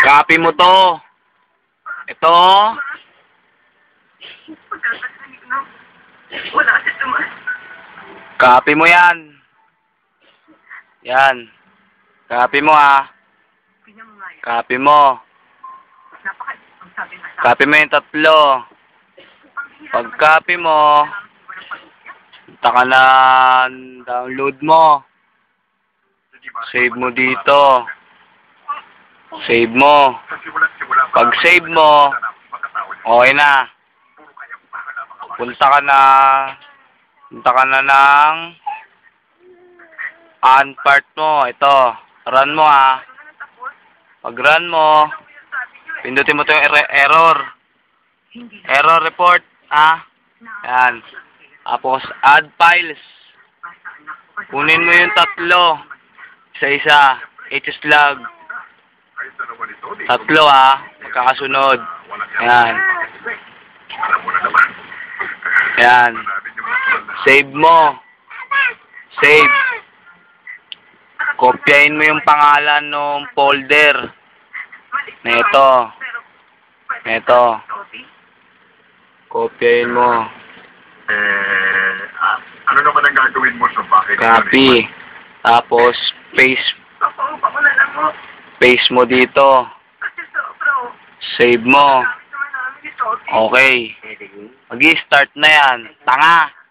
Copy mo to. Ito. Copy mo yan. Yan. Copy mo ha. Copy mo. Copy mo yung tatlo. Pag copy mo, punta ka na download mo. Save mo dito. Save mo. Pag save mo, okay na. Punta ka na ng on part mo. Ito. Run mo ha. Pag run mo, pindutin mo ito yung error. Error report. Yan. Tapos add files. Kunin mo yung tatlo. Isa-isa. hslog. Tatlo magkakasunod. Yan. Yan. Save mo. Save. Kopyahin mo yung pangalan ng folder. Neto. Kopyahin mo. Ano naman ang gagawin mo sa bahay? Copy. Tapos, paste mo dito. Save mo. Okay. Mag-i-start na yan. Tanga.